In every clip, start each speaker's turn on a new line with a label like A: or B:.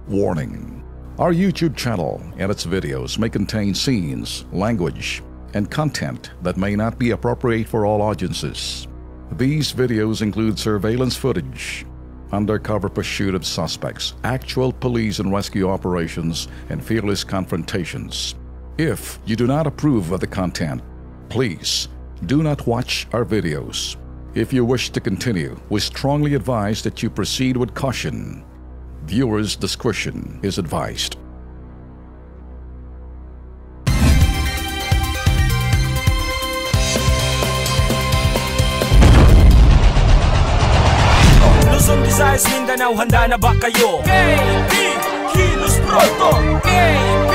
A: Warning: our YouTube channel and its videos may contain scenes, language, and content that may not be appropriate for all audiences. These videos include surveillance footage, undercover pursuit of suspects, actual police and rescue operations, and fearless confrontations. If you do not approve of the content, please do not watch our videos. If you wish to continue, we strongly advise that you proceed with caution. Viewers' discretion is advised.
B: Luzon, Visayas, Mindanao, handa na ba kayo? KB, Kilos Pronto! KB,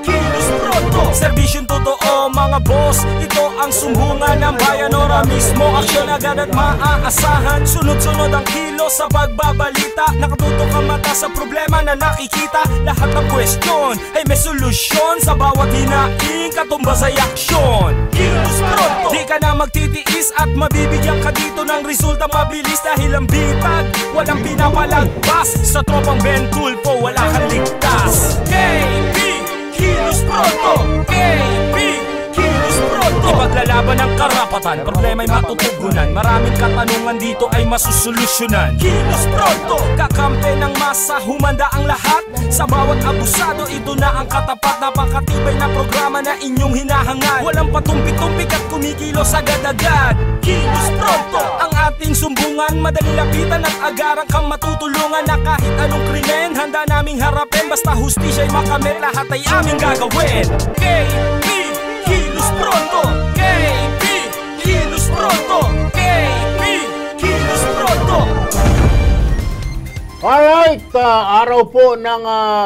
B: Kilos Pronto! Serbisyong totoo mga boss, ito ang sumbungan ng bayan. Ora mismo, aksyon agad at maaasahan. Sunod-sunod ang kilos sa pagbabalita. Nakatutok ang mata sa problema na nakikita. Lahat ng question ay may solusyon. Sa bawat hinaing katumbas ay aksyon. Kilos Pronto! Di ka na magtitiis at mabibigyan ka dito ng resulta mabilis. Dahil ang bitag, walang pinapalagpas. Sa tropang Ben Tulfo, wala kang ligtas. KB, Kilos Pronto! KB, Kilos Pronto! Ipaglalaban ng karapatan, problema'y matutugunan. Maraming katanungan dito ay masusolusyonan. Kilos Pronto! Kakampi ng masa, humanda ang lahat. Sa bawat abusado, ito na ang katapat. Napakatibay na programa na inyong hinahangad. Walang patumpik-tumpik at kumikilos agad-agad. Kilos Pronto! Ang ating sumbungan, madali lapitan at agarang kang matutulungan. Na kahit anong krimen, handa naming harapin. Basta hustisya'y makamit, lahat ay aming gagawin. KB, Kilos Pronto! KB, Kilos Pronto! KB, Kilos Pronto!
C: Alright, araw po ng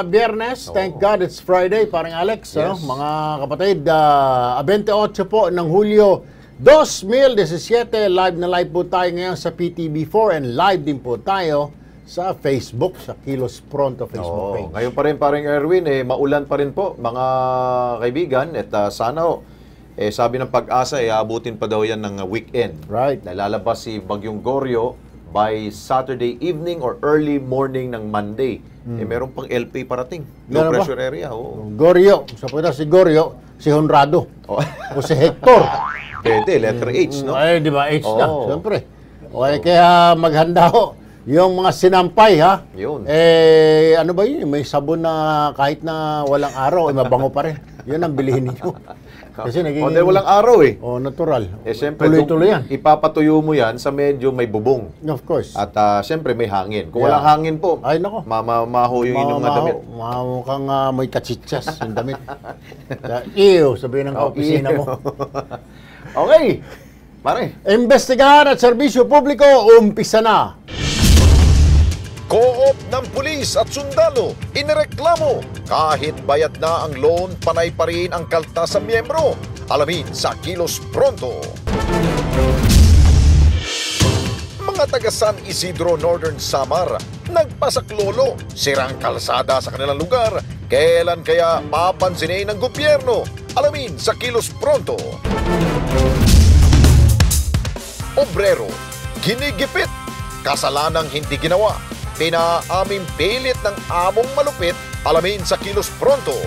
C: Biyernes. Thank God it's Friday, parang Alex.
D: Yes.
C: Mga kapatid, 28 po ng Hulyo 2017. Live na live po tayo ngayon sa PTV4 and live din po tayo sa Facebook, sa Kilos Pronto Facebook page.
D: Ngayon pa rin, parang Erwin, maulan pa rin po, mga kaibigan. At sana sabi ng Pag-asa, abutin pa daw yan ng weekend.
C: Right.
D: Nalalabas si Bagyong Goryo by Saturday evening or early morning ng Monday. Meron pang LP parating. Low
C: Meron
D: pressure area.
C: Goryo, sa pwede si Goryo, si Honrado, o si Hector.
D: Pwede, letter H, no?
C: Ay, di ba? H na, siyempre. Okay, kaya maghanda ho. Yung mga sinampay, ha?
D: Yun.
C: Ano ba yun? May sabon na kahit na walang araw, mabango pa rin. Yun ang bilihin ninyo. Kasi naging...
D: dahil walang araw
C: natural.
D: Siyempre,
C: tuloy-tuloy yan.
D: Ipapatuyo mo yan sa medyo may bubong.
C: Of course.
D: At siyempre may hangin. Kung walang hangin po,
C: ay nako,
D: maho yung inyong mga damit.
C: Mukhang may katsitsas yung damit. Ew, sabihin ng kaopisina mo.
D: Okay, pare.
C: Imbestigahan at serbisyo publiko, umpisa na.
E: Co-op ng pulis at sundalo, inireklamo kahit bayad na ang loan, panay pa rin ang kaltas sa miyembro. Alamin sa Kilos Pronto. Mga taga San Isidro, Northern Samar, nagpasaklolo, sirang kalsada sa kanilang lugar. Kailan kaya papansinin ng gobyerno? Alamin sa Kilos Pronto. Obrero, ginigipit, kasalanang hindi ginawa. Pinaaming pilit ng among malupit. Alamin sa Kilos Pronto.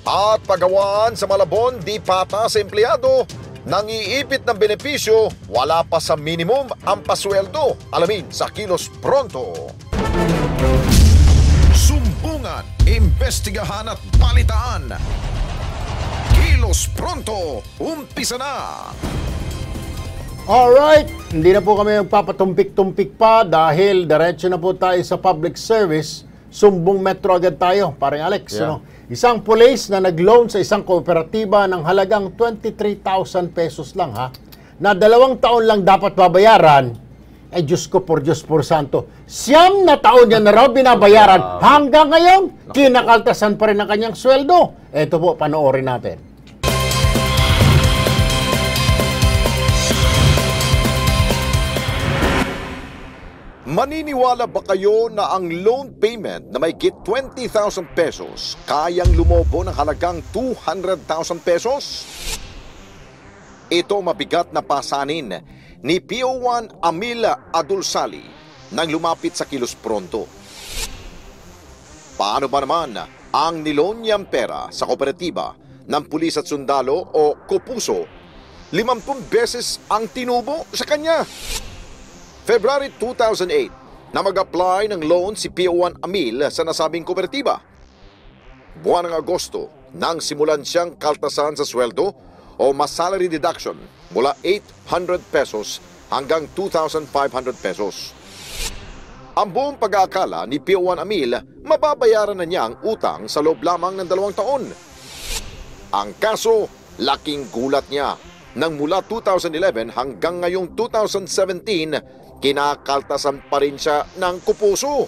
E: At pagawaan sa Malabon, di pata sa empleyado. Nangiipit ng benepisyo, wala pa sa minimum ang pasweldo. Alamin sa Kilos Pronto. Sumbungan, imbestigahan at balitaan. Kilos Pronto, umpisa na!
C: Alright, hindi na po kami magpapatumpik-tumpik pa dahil diretso na po tayo sa public service. Sumbong Metro agad tayo, parang Alex.
D: Yeah.
C: Isang police na nag-loan sa isang kooperatiba ng halagang 23,000 pesos lang, ha? Na 2 taon lang dapat babayaran. Ay, Diyos ko por Diyos por Santo. 9 na taon niya na raw binabayaran. Hanggang ngayon, kinakaltasan pa rin ang kanyang sweldo. Ito po, panoorin natin.
E: Maniniwala ba kayo na ang loan payment na may kit 20,000 pesos kayang lumobo ng halagang 200,000 pesos? Ito mabigat na pasanin ni PO1 Amila Adulsali, nang lumapit sa Kilos Pronto. Paano ba naman ang niloan niyang pera sa kooperatiba ng pulis at sundalo o Kopuso? 50 beses ang tinubo sa kanya. February 2008 na mag-apply ng loan si PO1 Amil sa nasabing kooperatiba. Buwan ng Agosto nang simulan siyang kaltasan sa sweldo o mas salary deduction mula 800 pesos hanggang 2,500 pesos. Ang buong pag-aakala ni PO1 Amil, mababayaran na niya ang utang sa loob lamang ng 2 taon. Ang kaso, laking gulat niya nang mula 2011 hanggang ngayong 2017, kinakaltasan pa rin siya ng Kopuso.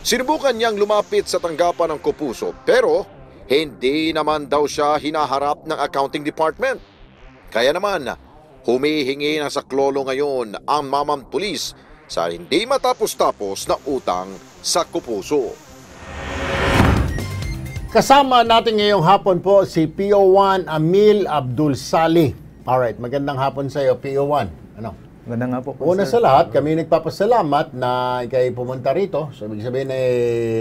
E: Sinubukan niyang lumapit sa tanggapan ng Kopuso pero hindi naman daw siya hinaharap ng accounting department. Kaya naman, humihingi ng saklolo ngayon ang mamang pulis sa hindi matapos-tapos na utang sa Kopuso.
C: Kasama natin ngayong hapon po si PO1 Amil Abdul Salih. Alright, magandang hapon sa iyo, PO1. Ano?
F: Magandang nga po.
C: Una sa lahat, kami nagpapasalamat na ikay pumunta rito. So, ibig sabihin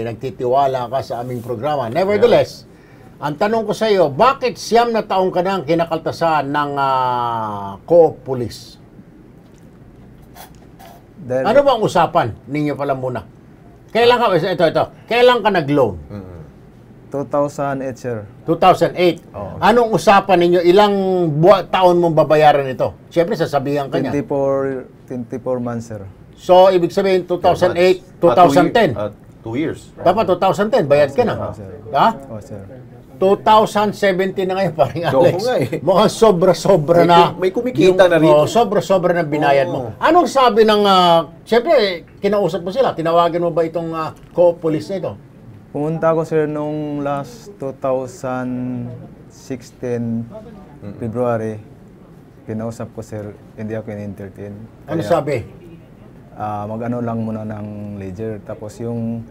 C: nagtitiwala ka sa aming programa. Nevertheless, ang tanong ko sa iyo, bakit 9 na taong ka nang kinakaltasan ng Co-op Police? Ano ba ang usapan ninyo pala muna? Kailan ka, ito, kailan ka nag-loan?
F: 2008, sir.
C: 2008.
F: Oo.
C: Anong usapan ninyo? Ilang taon mong babayaran ito? Siyempre, sasabihan ka niya.
F: 24 months, sir.
C: So, ibig sabihin, 2008, 2010.
D: 2 years.
C: Dapat 2010, bayad ka na.
F: Oo, sir.
C: Ha?
F: Oh, sir.
C: 2017 na ngayon, paring Alex.
D: nga eh.
C: Mukhang sobra-sobra na.
D: May kumikita na rito.
C: Sobra-sobra na binayad mo. Anong sabi ng, siyempre, kinausap mo sila, tinawagan mo ba itong co-op police na ito?
F: Pumunta ako, sir, nung last 2016 February. Kinausap ko, sir, hindi ako in-entertain.
C: Ano sabi?
F: Mag-ano lang muna ng ledger. Tapos yung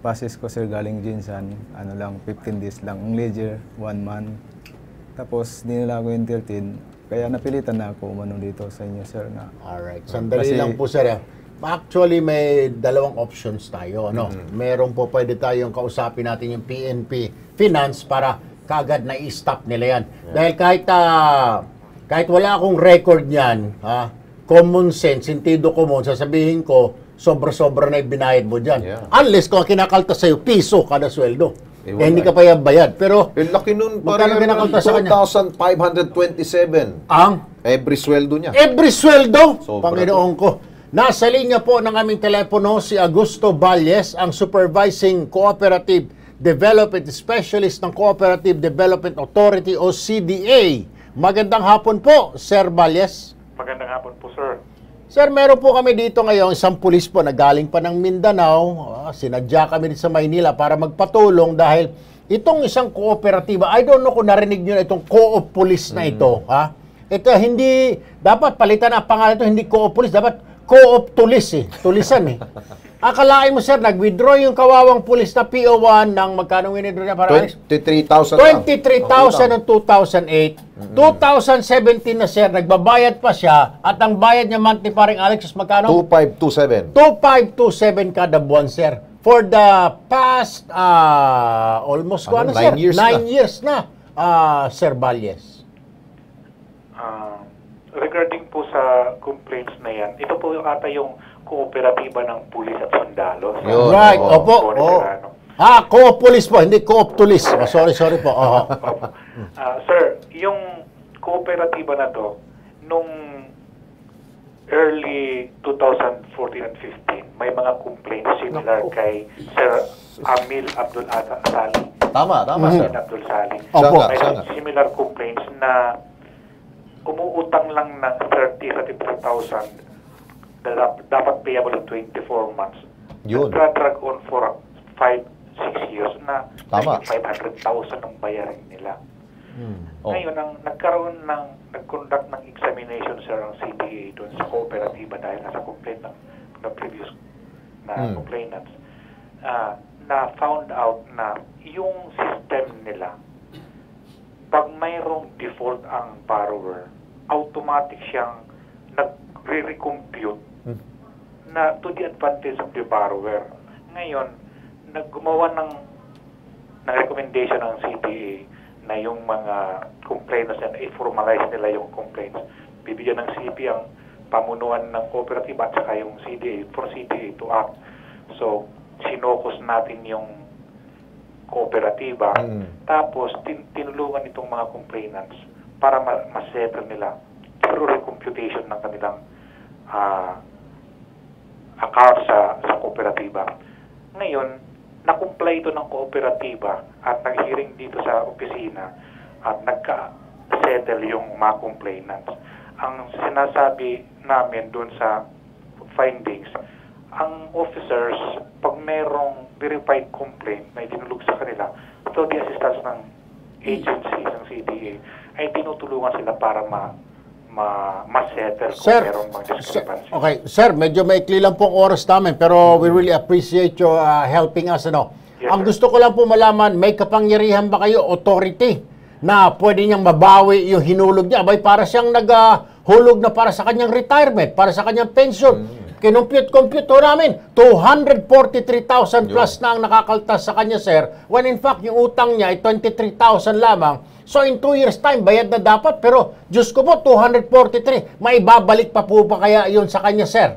F: passes ko, sir, galing Jinsan, ano lang, 15 days lang. Ang ledger, 1 month. Tapos di nila ako entertain. Kaya napilitan na ako umano dito sa inyo, sir. Na,
C: Alright, sandali
F: Kasi-
C: lang po, sir. Actually, may dalawang options tayo. No? Meron po pwede tayong kausapin natin yung PNP Finance para kagad na i-stop nila yan. Dahil kahit wala akong record niyan, common sense, sentido common, sasabihin ko, sobra-sobra na ibinayad mo dyan.
D: Yeah.
C: Unless kung kinakaltas sa'yo, piso kada sweldo.
D: Wala.
C: Hindi ka pa yan bayad. Pero,
D: Laki nun
C: magkano kinakaltas sa kanya?
D: 2,527.
C: ang
D: Every sweldo niya.
C: every sweldo,
D: Sobra
C: Panginoon ko. Nasa linya po ng aming telepono si Augusto Valles, ang Supervising Cooperative Development Specialist ng Cooperative Development Authority o CDA. Magandang hapon po, Sir Valles.
G: Magandang hapon po, sir.
C: Sir, meron po kami dito ngayon, isang pulis po na galing pa ng Mindanao. Sinadya kami dito sa Maynila para magpatulong dahil itong isang kooperatiba, I don't know kung narinig nyo na itong co-op police na ito. Ito hindi, dapat palitan ang pangalan ito, hindi co-op police, dapat co-op tulis tulisan Akalain mo, sir, nag-withdraw yung kawawang pulis na PO1 ng magkano winidraw niya para
D: 23,000
C: 23,000 noong 2008. 2017 na, sir, nagbabayad pa siya at ang bayad niya monthly, paring Alex, is magkano?
D: 2,527.
C: 2,527 kada buwan, sir. For the past, almost,
D: 9
C: sir?
D: years
C: 9 years na, Sir Valles.
G: Regarding po sa complaints na yan, ito po yung ata yung kooperatiba ng pulis at sundalo.
D: Yun.
C: Right,
D: Oo.
C: opo.
G: Veterano.
C: Co-op police po, hindi co-op tulis. Sorry po.
G: Sir, yung kooperatiba na to, nung early 2014 and 15, may mga complaints similar kay Sir Amil Abdul Salih.
D: Tama,
G: Amil
D: sir.
G: Abdul Salih.
C: Opo.
G: May
D: Siya nga.
G: similar complaints na umuutang lang ng 33,000 na dapat payable in 24 months.
D: Yun.
G: Nagtra-drag on for 5-6 years na
D: Tama.
G: 500,000 ang bayarin nila.
D: Oh.
G: Ngayon, nag-conduct ng examination, sir, ang CDA doon sa kooperatiba dahil nasa complaint ng previous na complainants, na found out na yung system nila, pag mayroong default ang borrower, automatic siyang nagre-recompute na to the advantage of the borrower. Ngayon, naggumawa ng recommendation ng CDA na yung mga complainants na i-formalize nila yung complaints. Bibigyan ng CP ang pamunuan ng cooperative at saka yung CDA for CDA to act. So, sinokos natin yung kooperatiba. Tapos, tinulungan itong mga complainants para ma-settle nila through recomputation ng kanilang account sa kooperatiba. Ngayon, na-comply ito ng kooperatiba at nag-hearing dito sa opisina at nagka-settle yung mga complainants. Ang sinasabi namin doon sa findings, ang officers, pag merong verified complaint na itinulog sa kanila, through the assistance ng agency, ng CDA, ay tinutulungan sila para ma-settle kung
C: Sir,
G: merong mga discrepancy.
C: okay, sir, medyo maikli lang pong oras namin, pero we really appreciate you helping us.
G: Yes,
C: Ang
G: sir.
C: gusto ko lang po malaman, may kapangyarihan ba kayo, authority, na pwede niyang mabawi yung hinulog niya? Abay, para siyang naghulog na para sa kanyang retirement, para sa kanyang pension. Kinumpute ho namin, 243,000 plus na ang nakakaltas sa kanya, sir, when in fact, yung utang niya ay 23,000 lamang. So, in 2 years' time, bayad na dapat. Pero, Diyos ko po, 243. May babalik pa po ba kaya yun sa kanya, sir?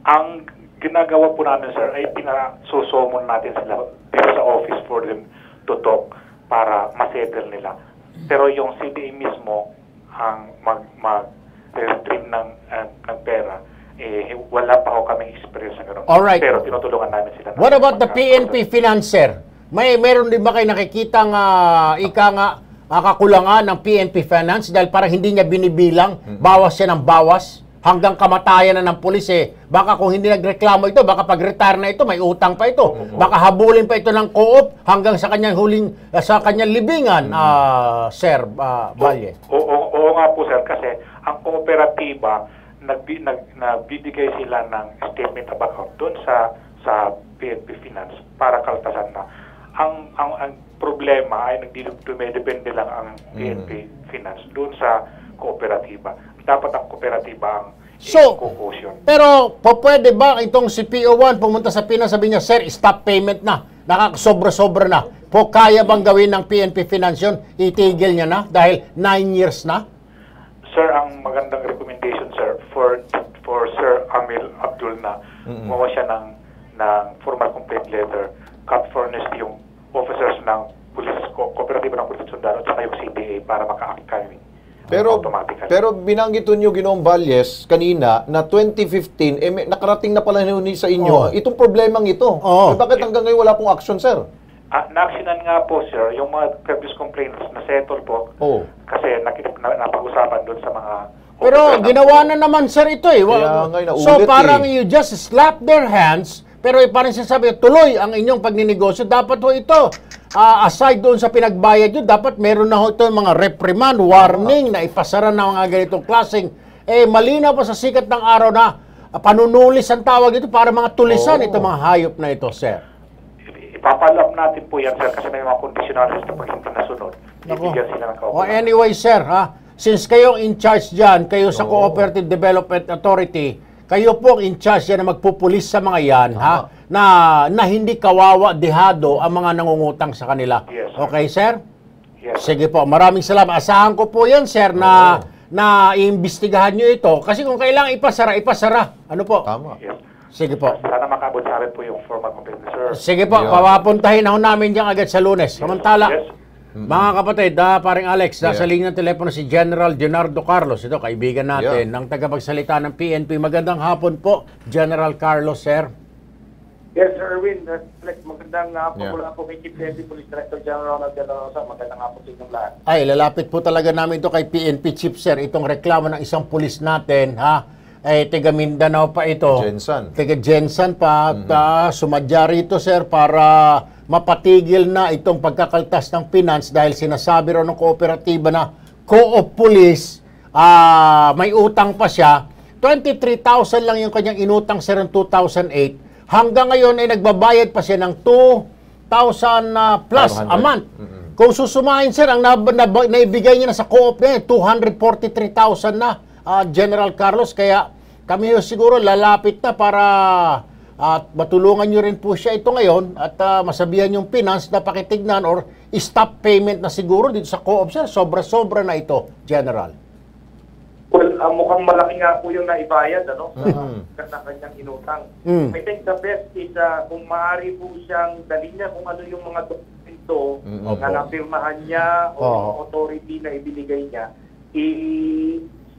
G: Ang ginagawa po namin, sir, ay pinasusummon natin sila dito sa office for them to talk para masettle nila. Pero yung CDA mismo, ang mag-retrieve ng pera, wala pa ako kaming experience na gano'n.
C: Alright.
G: Pero tinutulungan namin sila.
C: What about the PNP Financer? Meron din ba kayo nakikitang kakulangan ng PNP Finance dahil parang hindi niya binibilang, bawas siya ng bawas, hanggang kamatayan na ng pulis Baka kung hindi nagreklamo ito, baka pag-retire na ito, may utang pa ito. Baka habulin pa ito ng co-op hanggang sa kanyang sa kanyang libingan, Sir Valle.
G: Oo nga po, sir, kasi ang kooperatiba, nagbibigay sila ng statement of account doon sa PNP Finance para kaltasan na. Ang problema ay dumedepende lang ang PNP Finance doon sa kooperatiba. Dapat ang kooperatiba ang i-caution.
C: Pero pwede ba itong si PO1 pumunta sa Pinas, sabi niya, sir, stop payment na, nakakasobra-sobra na. Kaya bang gawin ng PNP Finance yun? Itigil niya na dahil 9 years na?
G: Sir, ang magandang recommendation, sir, for Sir Amil Abdul na gumawa siya ng formal complaint letter, cut furnace yung officers ng police, kooperatiba ng police sundalo at saka yung CDA para maka-act kami. Automatically.
D: Pero binanggit niyo Ginoong Valles kanina na 2015 nakarating na pala sa inyo itong problemang ito. Bakit hanggang ngayon wala pong action, sir?
G: Na-actionan nga po, sir, yung mga previous complaints na settle po. Kasi napag-usapan doon sa mga
C: pero ginawa na naman, sir, ito So parang you just slap their hands, pero parang sinasabi, tuloy ang inyong pagninegosyo. Dapat ho ito, aside doon sa pinagbayad nyo, dapat meron na ho ito mga reprimand, warning na ipasara na mga ganitong klaseng. Malinaw pa sa sikat ng araw na panunulis ang tawag dito para mga tulisan itong mga hayop na ito, sir.
G: Ipapalap natin po yan, sir, kasi may mga conditionalities na pag hindi nasunod. Ibigyan sila ng kaukulan.
C: Anyway, sir, since kayo in charge dyan, kayo sa Cooperative Development Authority, kayo po in charge yan na magpupulis sa mga yan, na hindi kawawa, dehado ang mga nangungutang sa kanila.
G: Yes, sir.
C: Okay, sir?
G: Yes.
C: Sige po, maraming salamat. Asahan ko po yan, sir, na iimbestigahan nyo ito. Kasi kung kailangan ipasara. Ano po?
D: Tama.
G: Yes.
C: Sige po.
G: Sana makabot sa amin po yung formal complaint, sir.
C: Sige po, papapuntahin ako namin dyan agad sa Lunes. Samantala, mga kapatid, paring Alex, nasa linya ng telepono si General Leonardo Carlos. Ito, kaibigan natin, ng tagapagsalita ng PNP. Magandang hapon po, General Carlos, sir.
H: Yes, Sir Erwin. Magandang hapon mula po kay Chief Deputy Police Director General Ronald De La Rosa. Magandang hapon sa inyong lahat.
C: Ay, lalapit po talaga namin ito kay PNP Chief, sir. Itong reklamo ng isang pulis natin, taga Mindanao pa ito. Taga Jensan pa. At sumadya rito, sir, para mapatigil na itong pagkakaltas ng finance dahil sinasabi raw ng kooperatiba na co-op police, may utang pa siya. 23,000 lang yung kanyang inutang, sir, ng 2008. Hanggang ngayon ay nagbabayad pa siya ng 2,000 plus a month. Kung susumahin, sir, ang naibigay niya na sa co-op niya, 243,000 na, General Carlos. Kaya kami siguro lalapit na para at matulungan nyo rin po siya ito ngayon at masabihan yung finance na pakitignan or stop payment na siguro dito sa co-op, sir. Sobra-sobra na ito, General.
H: Well, mukhang malaki nga po yung naibayad, ano, sa kanyang inutang. I think the best is kung maaari po siyang dalhin niya kung ano yung mga dokumento na napirmahan niya o authority na ibinigay niya,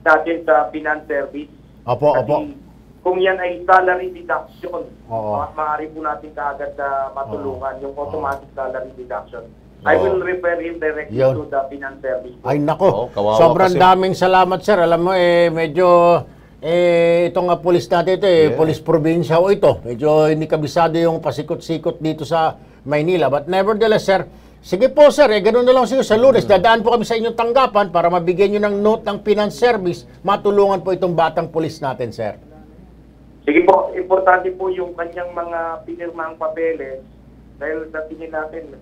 H: natin sa finance service. Kasi kung yan ay salary deduction, maaari po natin kaagad na matulungan yung automatic salary deduction. I will refer him directly to the finance service.
C: Ay nako, sobrang daming salamat, sir. Alam mo, medyo, itong pulis natin ito, pulis probinsya o ito. Medyo hindi kabisado yung pasikot-sikot dito sa Maynila. But nevertheless, sir, sige po, sir, ganun na lang siguro sa Lunes. Dadaan po kami sa inyong tanggapan para mabigyan nyo ng note ng finance service. Matulungan po itong batang pulis natin, sir.
H: Sige po, importante po yung kanyang mga pinirmahang papeles dahil sa tingin natin,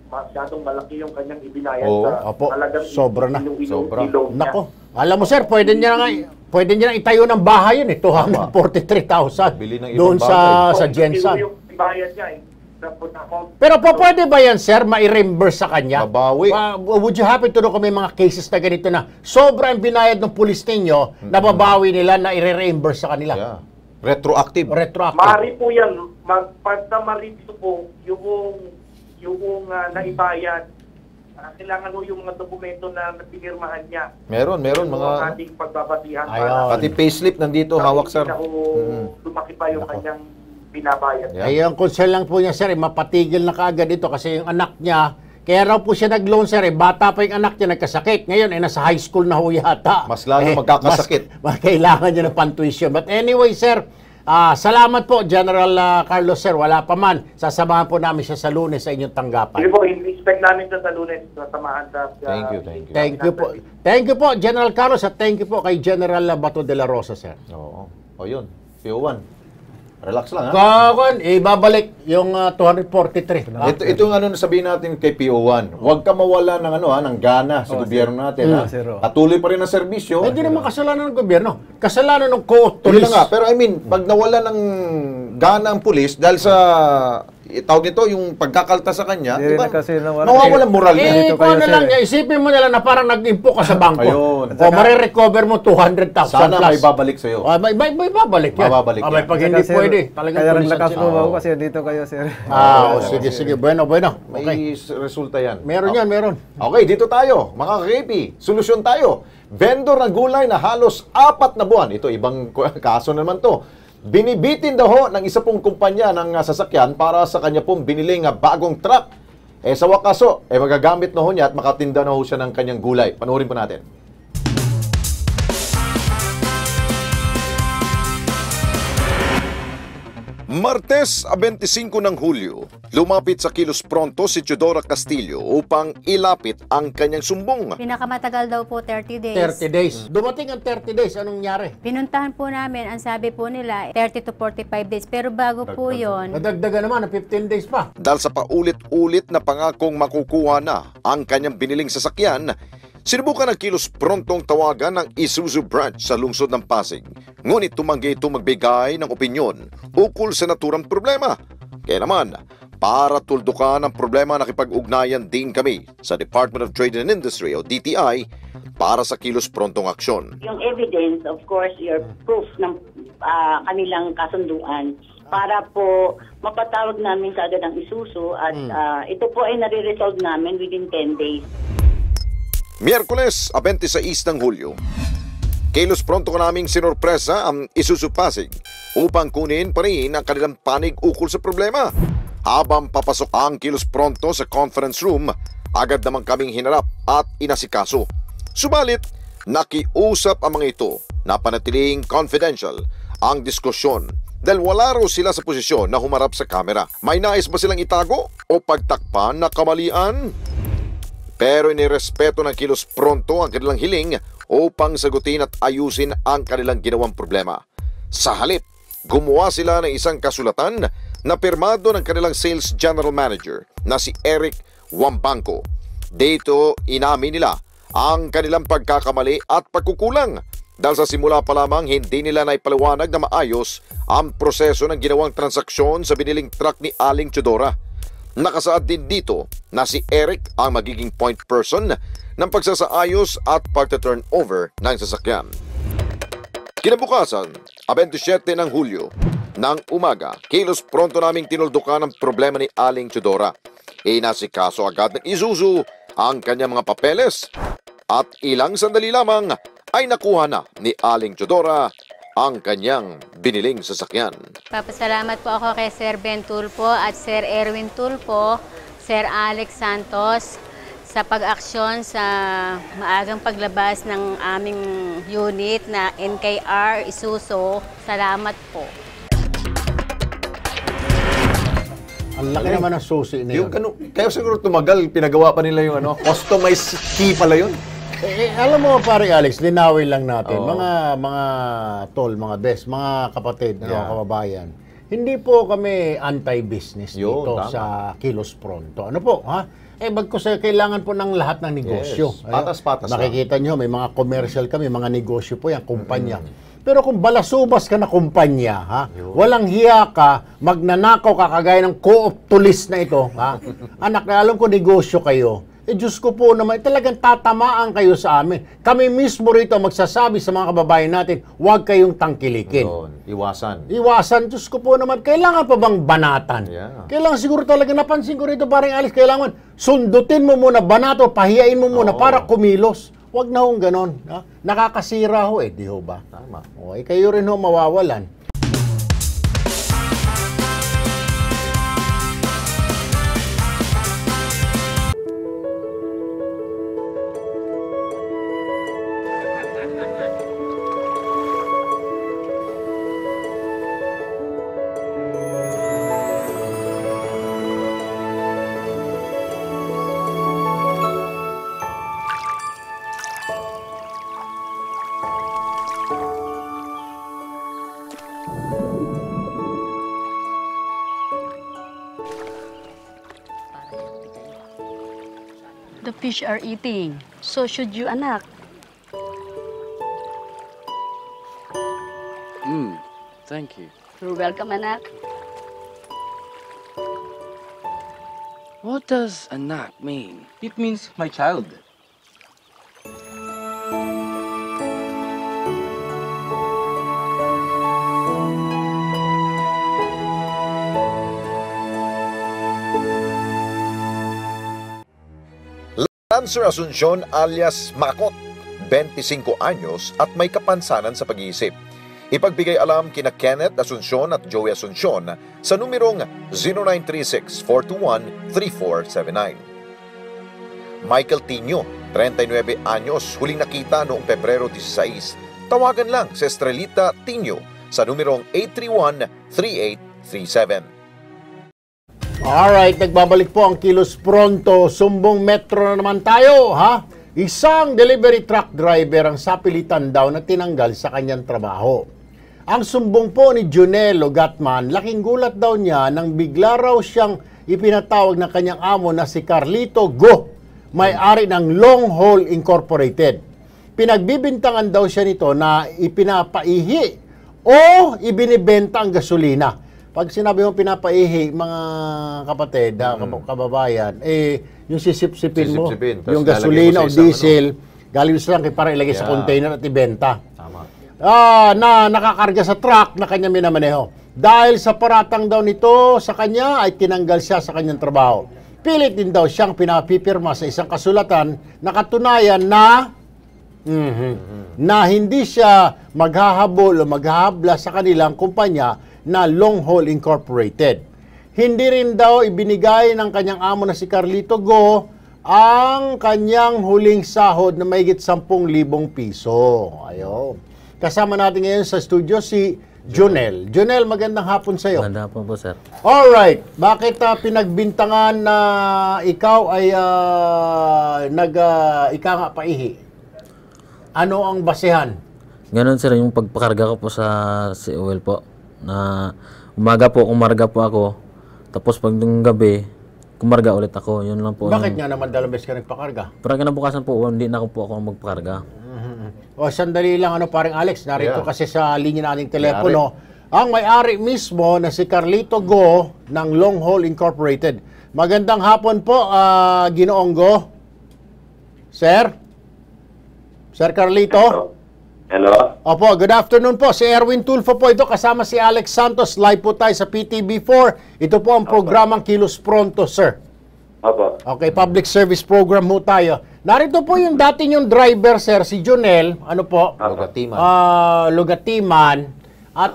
H: masyadong malaki yung kanyang ibinayad sa talagang
C: sobra na.
H: Sobra.
C: Nako, alam mo sir, pwede niya na itayo ng bahay yun, 243,000 doon sa Jensen.
H: Yung ibayad niya,
C: pero po pwede ba yan, sir, mai-reimburse sa kanya?
D: Babawi.
C: Would you happen to know kung may mga cases na ganito na sobra ang binayad ng pulis ninyo, nababawi nila na i-reimburse sa kanila?
D: Yeah. Retroactive.
H: Maaari po yan. Pagka ma-review po yung naibayad, kailangan mo yung mga dokumento na pinirmahan niya.
D: Meron mga
H: ating pagbabasihan.
D: Pati payslip nandito, hawak, sir.
H: Lumaki pa yung kanyang binabayad.
C: Ay, ang concern lang po niya, sir, mapatigil na kaagad ito kasi yung anak niya, kaya raw po siya nag-loan, sir, bata pa yung anak niya, nagkasakit. Ngayon, nasa high school na ho yata.
D: Mas lalo magkakasakit.
C: Mas kailangan niya ng pantuition. But anyway, sir, salamat po, General Carlos, sir. Wala pa man. Sasamahan po namin siya sa Lunes sa inyong tanggapan.
H: Sige po, expect namin sa Lunes. Sasamahan sa...
D: Thank you.
C: Thank you po, General Carlos, at thank you po kay General Bato de la Rosa, sir.
D: Oo. O yun, PO1. Relax lang, ha?
C: Ibabalik yung 243.
D: Ito yung sabihin natin kay PO1. Huwag ka mawala ng ng gana sa gobyerno natin, ha? Patuloy pa rin ang serbisyo.
C: Hindi naman kasalanan ng gobyerno. Kasalanan ng co-police.
D: Pero I mean, pag nawala ng gana ang pulis dahil sa tawag nito, yung pagkakalta sa kanya, diba? Nawawalan moral niya.
C: Isipin mo nila na parang nag-impo ka sa bangko.
D: Ayun.
C: O marirecover mo 200,000 plus.
D: Sana may babalik sa'yo.
C: May babalik yan.
D: Mababalik yan.
C: Pag hindi pwede, talagang
F: kaya rin lakas mo ba ako kasi dito kayo, sir.
C: Sige. Bueno.
D: May resulta yan.
C: Meron.
D: Okay, dito tayo. Mga ka-KP, solusyon tayo. Vendor ng gulay na halos 4 na buwan. Ito, ibang kaso naman to. Binibitin daw ng isa pong kumpanya ng sasakyan para sa kanya pong biniling bagong truck. Sa wakas magagamit na ho niya at makatinda na ho siya ng kanyang gulay. Panoorin po natin.
E: Martes, 25 ng Hulyo, lumapit sa Kilos Pronto si Teodora Castillo upang ilapit ang kanyang sumbong.
I: Pinakamatagal daw po 30 days.
C: 30 days. Dumating ang 30 days, anong nangyari?
I: Pinuntahan po namin, ang sabi po nila 30 to 45 days. Pero bago po yon,
C: nadagdagan naman ng 15 days pa.
E: Dahil sa paulit-ulit na pangakong makukuha na ang kanyang biniling sasakyan, sinubukan ng Kilos Prontong tawagan ng Isuzu branch sa lungsod ng Pasig. Ngunit tumanggi ito magbigay ng opinyon ukol sa naturang problema. Kaya naman, para tuldukan ang problema, nakipag-ugnayan din kami sa Department of Trade and Industry o DTI para sa Kilos Prontong aksyon.
J: Yung evidence, of course, your proof ng kanilang kasunduan para po mapatawag namin kaagad ang Isuzu at ito po ay nare-resolve namin within 10 days.
E: Miyerkules, 26 ng Hulyo. Kilos Pronto ka naming sinorpresa ang Isuzu Pasig upang kunin pa rin ang kanilang panig ukol sa problema. Habang papasok ang Kilos Pronto sa conference room, agad naman kaming hinarap at inasikaso. Subalit, nakiusap ang mga ito na panatiling confidential ang diskusyon dahil wala raw sila sa posisyon na humarap sa kamera. May nais ba silang itago o pagtakpan na kamalian? Pero inirespeto ng Kilos Pronto ang kanilang hiling upang sagutin at ayusin ang kanilang ginawang problema. Sa halip, gumawa sila ng isang kasulatan na pirmado ng kanilang sales general manager na si Eric Wambanco. Dito inamin nila ang kanilang pagkakamali at pagkukulang. dahil sa simula pa lamang hindi nila naipaliwanag na maayos ang proseso ng ginawang transaksyon sa biniling truck ni Aling Teodora. Nakasaad din dito na si Eric ang magiging point person ng pagsasaayos at pagta-turnover ng sasakyan. Kinabukasan, 27 ng Hulyo, ng umaga, kilos pronto naming tinuldukan ang problema ni Aling Teodora. Inasikaso agad ng Isuzu ang kanyang mga papeles at ilang sandali lamang ay nakuha na ni Aling Teodora ang kanyang biniling sasakyan.
I: Papasalamat po ako kay Sir Ben Tulfo at Sir Erwin Tulfo, Sir Alex Santos sa pag-aksyon sa maagang paglabas ng aming unit na NKR Isuzu. Salamat po.
C: Ang laki naman ng susi na yun.
D: Kaya siguro tumagal, pinagawa pa nila yung customized key pala yun.
C: Alam mo pare Alex, linawin lang natin. Mga tol, mga best, mga kapatid, kababayan. Hindi po kami anti-business dito sa Kilos Pronto. Ano po, ha? Bagkus kailangan po ng lahat ng negosyo.
D: Yes. Patas-patas.
C: Makikita nyo, may mga commercial kami, mga negosyo po yan, kumpanya. Pero kung balasubas ka na kumpanya, ha? Walang hiya ka, magnanakaw ka kagaya ng co-op tulis na ito, ha? Anak, alam ko negosyo kayo. Diyos ko po naman, talagang tatamaan kayo sa amin. Kami mismo rito magsasabi sa mga kababayan natin, huwag kayong tangkilikin.
D: Iwasan.
C: Iwasan, Diyos ko po naman, kailangan pa bang banatan? Kailangan siguro talaga, napansin ko rito, parang Alex, kailangan sundutin mo muna, banato, pahiyain mo muna para kumilos. Huwag na hong ganon. Ha? Nakakasira ho di ho ba?
D: Tama.
C: Kayo rin ho mawawalan.
K: The fish are eating. So should you, anak.
L: Thank you.
K: You're welcome, anak.
L: What does anak mean?
B: It means my child.
E: Lancer Asuncion alias Makot, 25 anyos at may kapansanan sa pag-iisip. Ipagbigay alam kina Kenneth Asuncion at Joey Asuncion sa numerong 0936-421-3479. Michael Tino, 39 anyos, huling nakita noong Pebrero 16. Tawagan lang si Estrelita Tino sa numerong 831-3837.
C: Alright, nagbabalik po ang Kilos Pronto. Sumbong Metro na naman tayo, ha? Isang delivery truck driver ang sapilitan daw na tinanggal sa kanyang trabaho. Ang sumbong po ni Junelo Gatman, laking gulat daw niya nang bigla raw siyang ipinatawag ng kanyang amo na si Carlito Go, may-ari ng Long Haul Incorporated. Pinagbibintangan daw siya nito na ipinapaihi o ibinibenta ang gasolina. Pag sinabi mo pinapaihi, mga kapatid, kababayan, yung sisip-sipin mo, yung gasolina o diesel, galing sa lang para ilagay sa container at ibenta.
D: Tama.
C: Na nakakarga sa truck na kanya minamaneho. Dahil sa paratang daw nito sa kanya, ay tinanggal siya sa kanyang trabaho. Pilit din daw siyang pinapipirma sa isang kasulatan na katunayan na na hindi siya maghahabol o maghahabla sa kanilang kumpanya na Long Haul Incorporated. Hindi rin daw ibinigay ng kanyang amo na si Carlito Go ang kanyang huling sahod na mahigit 10,000 piso. Ayun. Kasama natin ngayon sa studio si Jonel. Jonel, magandang hapon sa iyo.
L: Magandang hapon po, sir.
C: Alright. Bakit pinagbintangan na ikaw ay ika nga paihi? Ano ang basehan?
L: Ganon, sir, yung pagpakarga ko po sa oil po. Na umaga po, kumarga po ako. Tapos pag ng gabi, kumarga ulit ako. Yun lang po.
C: Bakit nga naman dalawang beses ka nagpakarga?
L: Parang kinabukasan po, hindi na ako magpakarga.
C: O, sandali lang, paring Alex, narito
D: Yeah.
C: kasi sa linya ng ating telepono, ang may-ari mismo na si Carlito Go ng Long Haul Incorporated. Magandang hapon po, Ginoong Go. Sir? Sir Carlito?
M: Hello?
C: Opo, good afternoon po. Si Erwin Tulfo po ito, kasama si Alex Santos. Live po tayo sa PTB4. Ito po ang programang Kilos Pronto, sir.
M: Opo.
C: Okay, public service program mo tayo. Narito po yung dati yung driver, sir, si Jonel, Lugatiman. At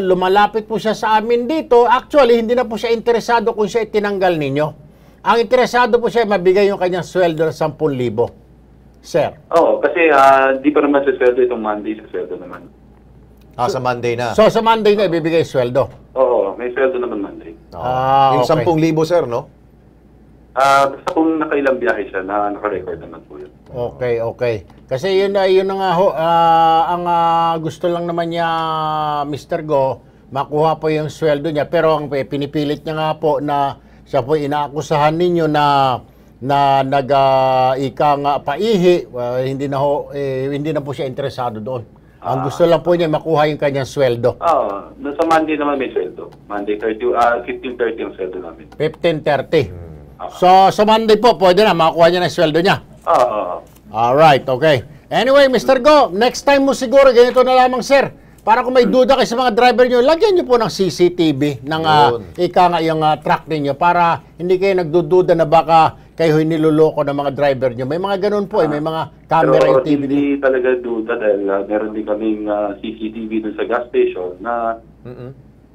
C: lumalapit po siya sa amin dito. Actually, hindi na po siya interesado kung siya itinanggal ninyo. Ang interesado po siya mabigay yung kanyang sweldo na 10,000. Sir.
M: Oo, kasi di pa naman sa sweldo itong Monday, sa sweldo naman.
D: Sa Monday na.
C: So, sa Monday na ibibigay sweldo?
M: Oo, may sweldo naman Monday.
D: Yung
C: okay.
D: 10,000, sir, no?
M: Basta kung nakailang biyahe siya, naka-record naman po yun.
C: Okay. Kasi yun na nga ho, ang gusto lang naman niya, Mr. Go, makuha po yung sweldo niya. Pero ang pinipilit niya nga po na siya po inaakusahan ninyo na ika nga paihi, hindi na po siya interesado doon. Ang gusto lang po niya makuha yung kanyang sweldo.
M: Oo, sa Monday naman may sweldo. Monday 15:30 ang sweldo namin.
C: 15:30. So, sa Monday po, pwede na makuha niya ng sweldo niya.
M: Oo.
C: Alright, okay. Anyway, Mr. Go, next time mo siguro, ganito na lamang, sir. Para kung may duda kayo sa mga driver nyo, lagyan nyo po ng CCTV ng yung truck ninyo para hindi kayo nagdududa na baka kayo niloloko ng mga driver nyo. May mga ganun po, may mga camera yung TV.
M: Pero hindi talaga duda dahil meron din kaming CCTV dun sa gas station na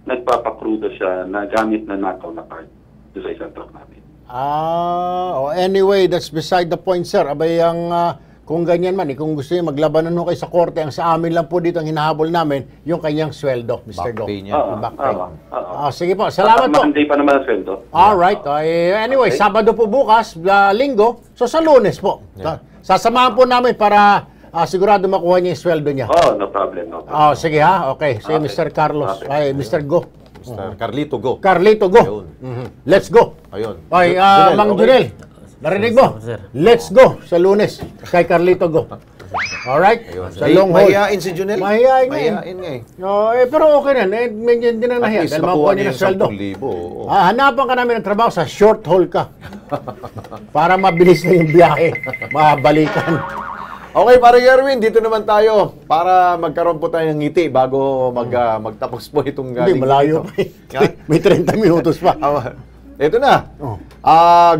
M: nagpapakrudo siya na gamit na nakaw na card doon sa isang truck namin.
C: Anyway, that's beside the point, sir. Abay, kung ganyan man, kung gusto niyo maglabanan ho kayo sa korte, ang sa amin lang po dito, ang hinahabol namin, yung kanyang sweldo, Mr. Go. Back pay. Sige po, salamat po.
M: Monday pa naman ang sweldo.
C: Alright. Anyway, Sabado po bukas, Linggo, so sa Lunes po. Sasamahan po namin para sigurado makuha niya yung sweldo niya.
M: No problem.
C: Sige ha, okay. Sige, Mr. Carlos, Mr. Go.
D: Mr. Carlito Go.
C: Carlito Go. Let's go.
D: Ayun.
C: Mang Junel, narinig mo? Let's go sa Lunes kay Carlito Go. Alright? Sa long haul.
D: Mahihain si Junel.
C: Mahihain nga eh. Pero okay na. Medyo hindi na nahiya. Dahil makuha niya ng sweldo. Hanapan ka namin ng trabaho sa short haul ka. Para mabilis na yung biyahe. Mabalikan.
D: Okay, pare Erwin, dito naman tayo para magkaroon po tayo ng ngiti bago magtapos po itong
C: Hindi, malayo pa May 30 minutos pa.
D: Ito na.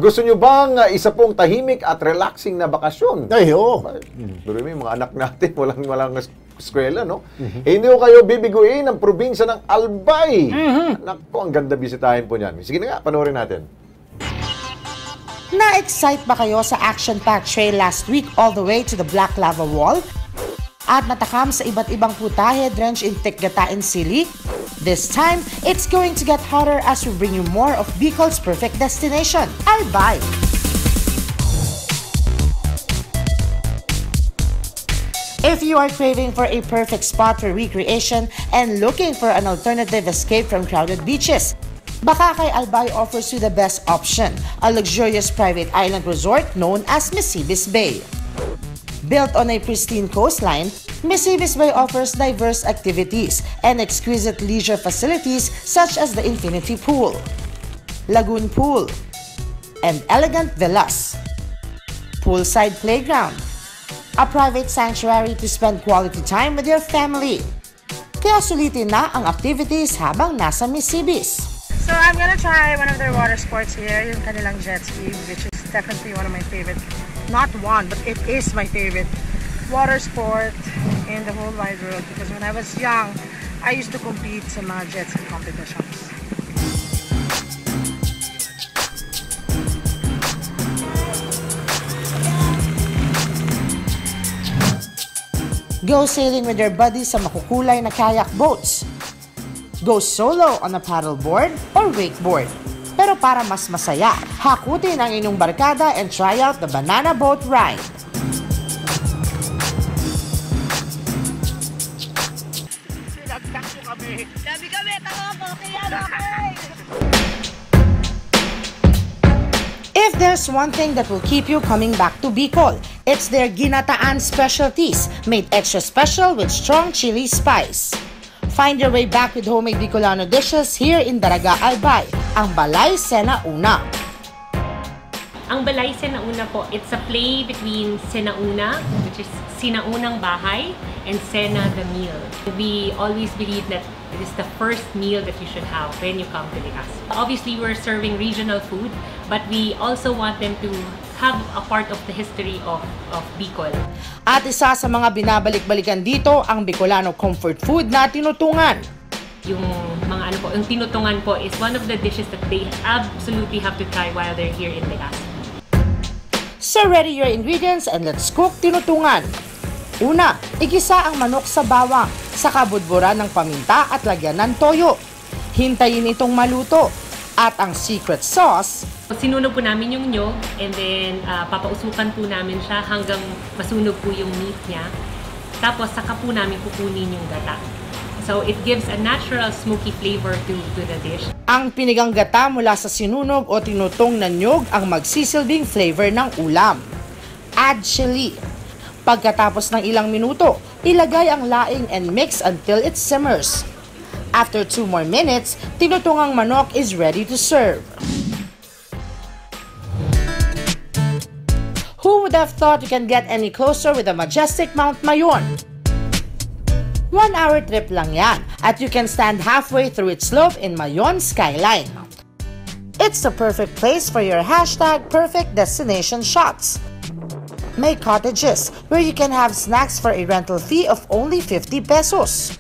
D: Gusto nyo bang isa pong tahimik at relaxing na bakasyon?
C: Ay, oo.
D: Pero yung mga anak natin, walang eskwela, no? Hindi ko kayo bibiguin ng probinsya ng Albay. Naku, ang ganda bisitahin po niyan. Sige na nga, panoorin natin.
N: Na-excite ba kayo sa action-packed trail last week all the way to the Black Lava Wall? At natakam sa iba't ibang putahe drenched in thick gatain sili? This time, it's going to get hotter as we bring you more of Bicol's perfect destination, Albay. If you are craving for a perfect spot for recreation and looking for an alternative escape from crowded beaches, Bakakay Albay offers you the best option, a luxurious private island resort known as Misibis Bay. Built on a pristine coastline, Misibis Bay offers diverse activities and exquisite leisure facilities such as the Infinity Pool, Lagoon Pool, and elegant villas, poolside playground, a private sanctuary to spend quality time with your family. Kaya sulitin na ang activities habang nasa Misibis.
O: So I'm gonna try one of their water sports here, yung kanilang jet ski, which is definitely one of my favorite. Not one, but it is my favorite water sport in the whole wide world. Because when I was young, I used to compete sa mga jet ski competitions.
N: Go sailing with your buddies sa makukulay na kayak boats. Go solo on a paddleboard or wakeboard. Pero para mas masaya, hakutin ang inyong barkada and try out the banana boat ride. If there's one thing that will keep you coming back to Bicol, it's their ginataan specialties, made extra special with strong chili spice. Find your way back with homemade Bicolano dishes here in Daraga Albay, ang Balay Sena Una.
P: Ang Balay Senauna po, it's a play between Senauna, which is Sinaunang Bahay, and Sena the meal. We always believe that it is the first meal that you should have when you come to Legazpi. Obviously, we're serving regional food, but we also want them to have a part of the history of Bicol.
N: At isa sa mga binabalik-balikan dito, ang Bicolano comfort food na tinutungan.
P: Yung mga yung tinutungan po is one of the dishes that they absolutely have to try while they're here in Legazpi.
N: So ready your ingredients and let's cook tinutungan. Una, igisa ang manok sa bawang, saka budburan ng paminta at lagyan ng toyo. Hintayin itong maluto. At ang secret sauce,
P: sinunog po namin yung nyog and then papausukan po namin siya hanggang masunog po yung meat niya. Tapos saka po namin kukunin yung gata. So it gives a natural smoky flavor to the dish.
N: Ang pinigang gata mula sa sinunog o tinutong na nyog ang magsisilbing flavor ng ulam. Add chili. Pagkatapos ng ilang minuto, ilagay ang laing and mix until it simmers. After 2 more minutes, tinutungang manok is ready to serve. Who would have thought you can get any closer with the majestic Mount Mayon? 1 hour trip lang yan, at you can stand halfway through its slope in Mayon skyline. It's the perfect place for your #perfect destination shots. May cottages where you can have snacks for a rental fee of only 50 pesos.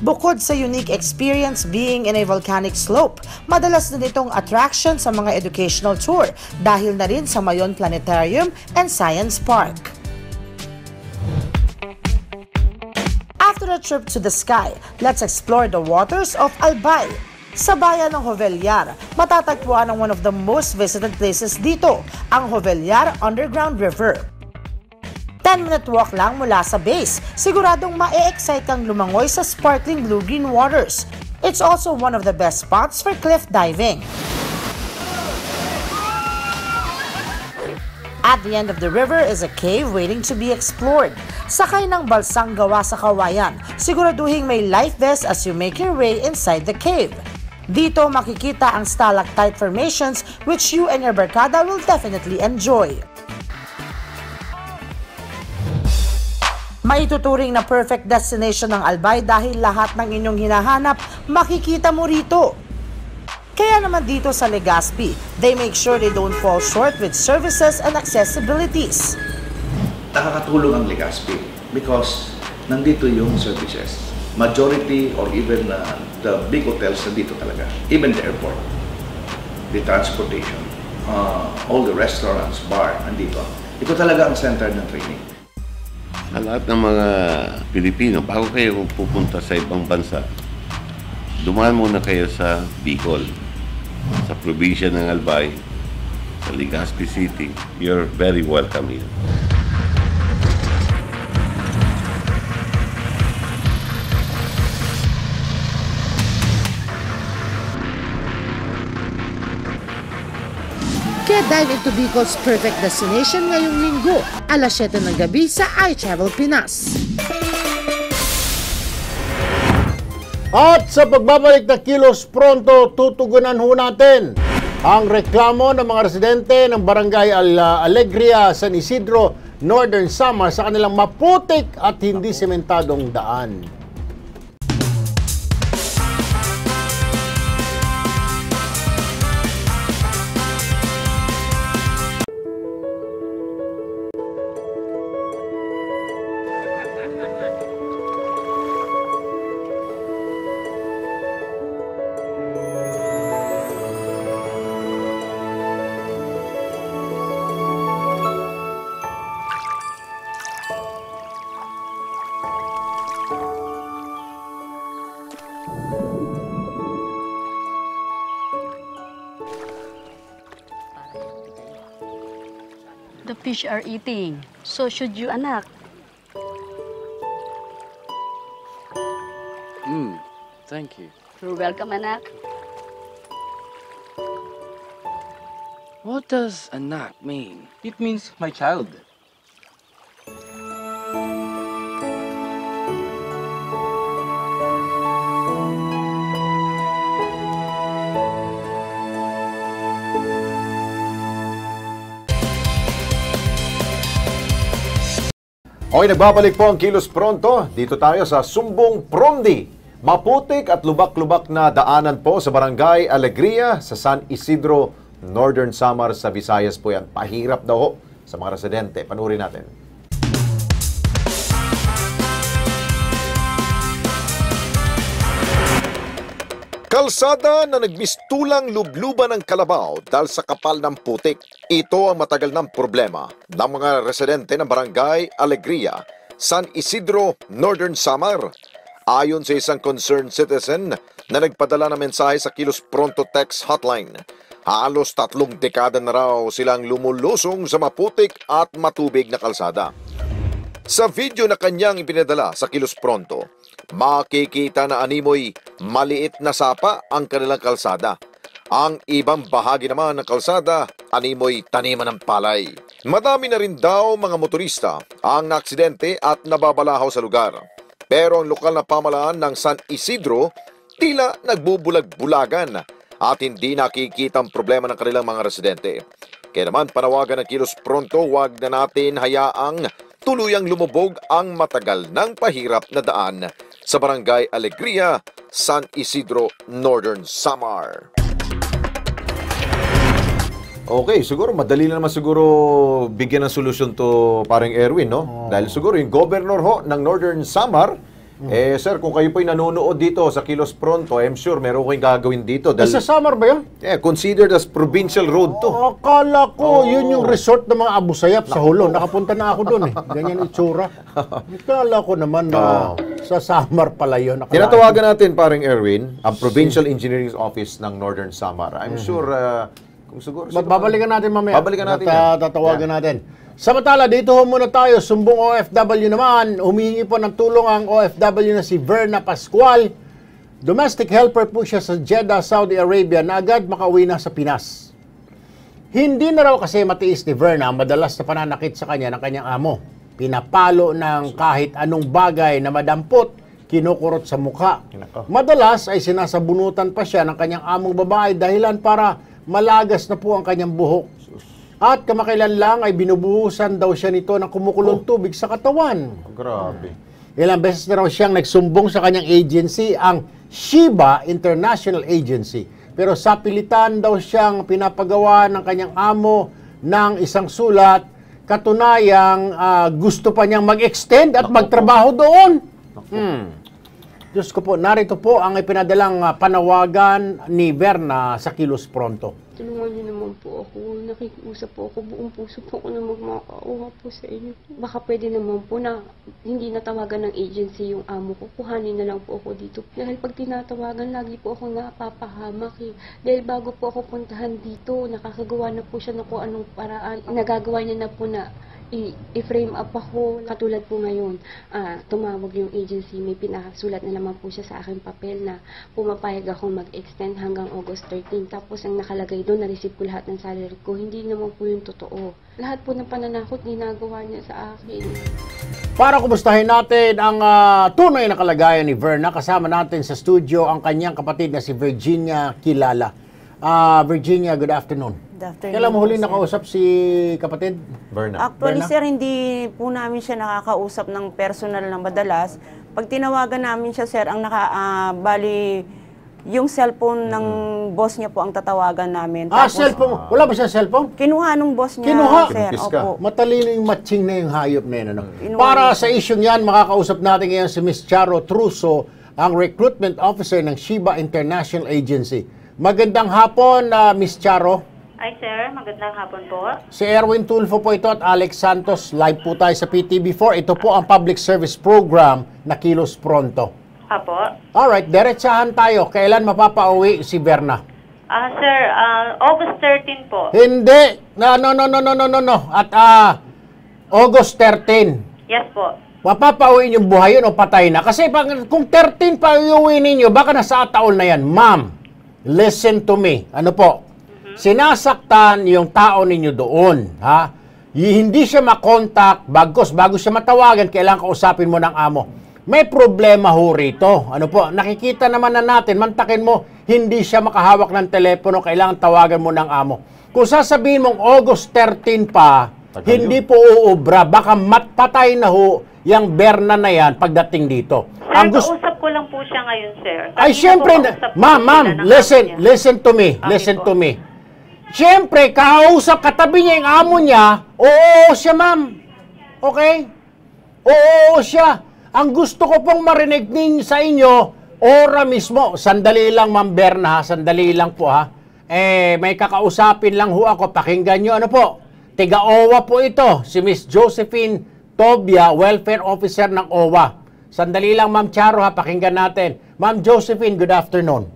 N: Bukod sa unique experience being in a volcanic slope, madalas din itong attraction sa mga educational tour dahil na rin sa Mayon Planetarium and Science Park. After a trip to the sky, let's explore the waters of Albay. Sa bayan ng Jovellar, matatagpuan ang one of the most visited places dito, ang Jovellar Underground River. 10-minute walk lang mula sa base, siguradong ma-excite kang lumangoy sa sparkling blue-green waters. It's also one of the best spots for cliff diving. At the end of the river is a cave waiting to be explored. Sakay ng balsang gawa sa kawayan, siguraduhin may life vest as you make your way inside the cave. Dito makikita ang stalactite formations which you and your barkada will definitely enjoy. Maituturing na perfect destination ng Albay dahil lahat ng inyong hinahanap makikita mo rito. Kaya naman dito sa Legazpi, they make sure they don't fall short with services and accessibilities.
Q: Nakakatulong ang Legazpi because nandito yung services. Majority or even the big hotels nandito talaga. Even the airport, the transportation, all the restaurants, bar, nandito. Ito talaga ang center ng training.
R: Sa lahat ng mga Pilipino, bago kayo pupunta sa ibang bansa, dumaan muna kayo sa Bicol, sa probinsya ng Albay, sa Legazpi City. You're very welcome here.
N: Kaya dive into Bicol's perfect destination ngayong linggo, alas 7 ng gabi sa iTravel Pinas.
C: At sa pagbabalik na Kilos Pronto, tutugunan ho natin ang reklamo ng mga residente ng Barangay Alegria, San Isidro, Northern Samar sa kanilang maputik at hindi sementadong daan.
K: The fish are eating. So should you, anak.
S: Thank you.
K: You're welcome, anak.
S: What does anak mean? It means my child.
D: Okay, nagbabalik po ang Kilos Pronto. Dito tayo sa Sumbong Promdi. Maputik at lubak-lubak na daanan po sa Barangay Alegria sa San Isidro, Northern Samar sa Visayas po yan. Pahirap daw ho sa mga residente. Panurin natin.
E: Kalsada na nagmistulang lubluban ng kalabaw dahil sa kapal ng putik. Ito ang matagal ng problema ng mga residente ng Barangay Alegria, San Isidro, Northern Samar. Ayon sa isang concerned citizen na nagpadala ng mensahe sa Kilos Pronto text hotline, halos 3 dekada na raw silang lumulusong sa maputik at matubig na kalsada. Sa video na kanyang ipinadala sa Kilos Pronto, makikita na animoy maliit na sapa ang kanilang kalsada. Ang ibang bahagi naman ng kalsada, animoy taniman ng palay. Madami na rin daw mga motorista ang naaksidente at nababalahaw sa lugar. Pero ang lokal na pamahalaan ng San Isidro, tila nagbubulag-bulagan at hindi nakikita ang problema ng kanilang mga residente. Kaya naman panawagan ng Kilos Pronto, huwag na natin hayaang tuluyang lumubog ang matagal ng pahirap na daan sa Barangay Alegria, San Isidro, Northern Samar.
D: Okay, siguro madali na naman siguro bigyan ng solusyon to parang Erwin, no? Dahil siguro yung governor ho ng Northern Samar, sir, kung kayo po'y nanonood dito sa Kilos Pronto, I'm sure meron kayong gagawin dito. Dahil,
C: sa Samar ba yun?
D: Considered as provincial road to.
C: Akala ko, yun yung resort ng mga Abu Sayyaf sa Hulon. Nakapunta na ako doon eh. Ganyan itsura. Akala ko naman na sa Samar pala yun.
D: Tinatawagan natin parang Erwin, ang Provincial Engineering Office ng Northern Samar. I'm sure, kung siguro...
C: Babalikan natin mamaya.
D: Babalikan natin
C: tatawagan natin. Samantala, dito muna tayo, Sumbong OFW naman. Humihingi po ng tulong ang OFW na si Verna Pascual. Domestic helper po siya sa Jeddah, Saudi Arabia na agad makauwi na sa Pinas. Hindi na raw kasi matiis ni Verna madalas na pananakit sa kanya ng kanyang amo. Pinapalo ng kahit anong bagay na madampot, kinukurot sa mukha. Madalas ay sinasabunutan pa siya ng kanyang among babae dahilan para malagas na po ang kanyang buhok. At kamakailan lang ay binubuhusan daw siya nito ng kumukulong tubig sa katawan.
D: Grabe.
C: Ilang beses na raw siyang nagsumbong sa kanyang agency, ang Shiba International Agency. Pero sa pilitan daw siyang pinapagawa ng kanyang amo ng isang sulat, katunayang gusto pa niyang mag-extend at magtrabaho doon. Diyos ko po, narito po ang ipinadalang panawagan ni Verna sa Kilos Pronto.
T: Tulungan niyo naman po ako. Nakikiusap po ako. Buong puso po ako na magmakauha po sa inyo. Baka pwede naman po na hindi natawagan ng agency yung amo ko. Kuhanin na lang po ako dito. Dahil pag tinatawagan, lagi po ako napapahamak eh. Dahil bago po ako puntahan dito, nakakagawa na po siya ng kung anong paraan. Nagagawa niya na po na i-frame up ako. Katulad po ngayon, tumawag yung agency, may pinasulat na naman po siya sa aking papel na pumapayag ako mag-extend hanggang August 13. Tapos ang nakalagay doon, na-receive ko lahat ng salary ko. Hindi naman po yung totoo. Lahat po ng pananakot, ginagawa niya sa akin.
C: Para kumustahin natin ang tunay na kalagayan ni Verna, kasama natin sa studio ang kanyang kapatid na si Virginia Kilala. Virginia, good afternoon.
U: Good afternoon.
C: Kailan mo huli nakausap si kapatid?
D: Verna.
U: Actually,
C: Verna?
U: sir, hindi po namin siya nakakausap ng personal na madalas. Pag tinawagan namin siya, sir, ang bali, yung cellphone ng boss niya po ang tatawagan namin. Tapos,
C: cellphone. Wala ba siya cellphone?
U: Kinuha nung boss niya,
C: Kinuha?
U: sir. Opo.
C: Matalino yung matching na yung hayop na yun. Ano? Para sa isyong yan, makakausap natin ngayon si Miss Charo Truso, ang Recruitment Officer ng Shiba International Agency. Magandang hapon, Miss Charo.
V: Ay, sir. Magandang hapon po.
C: Si Erwin Tulfo po ito at Alex Santos. Live po tayo sa PTV4. Ito po ang public service program na Kilos Pronto.
V: Apo.
C: Alright, diretsahan tayo. Kailan mapapauwi si Verna?
V: Sir, August 13 po.
C: Hindi. No. At August 13.
V: Yes po.
C: Mapapauwi yung buhay yun o patay na? Kasi kung 13 pa iuwi ninyo, baka nasa taon na yan. Ma'am, listen to me. Ano po? sinasaktan yung tao ninyo doon, ha? Hindi siya makontak, bago siya matawagan, kailangan kausapin mo ng amo. May problema ho rito. Ano po, nakikita naman na natin, mantakin mo, hindi siya makahawak ng telepono, kailangan tawagan mo ng amo. Kung sasabihin mong August 13 pa, hindi po uubra, baka matpatay na ho yung Berna na yan pagdating dito.
V: Sir, kausap ko lang po siya ngayon, sir.
C: Ay, syempre, ma'am, listen to me, listen to me. Siyempre, kausap, katabi niya yung amo niya, oo siya, ma'am. Okay? Oo siya. Ang gusto ko pong marinig sa inyo, ora mismo, sandali lang, Ma'am Berna, sandali lang po, ha. May kakausapin lang ho ako, pakinggan nyo, ano po, tiga-OWA po ito, si Miss Josephine Tobia, Welfare Officer ng OWA. Sandali lang, Ma'am Charo, ha, pakinggan natin. Ma'am Josephine, good afternoon.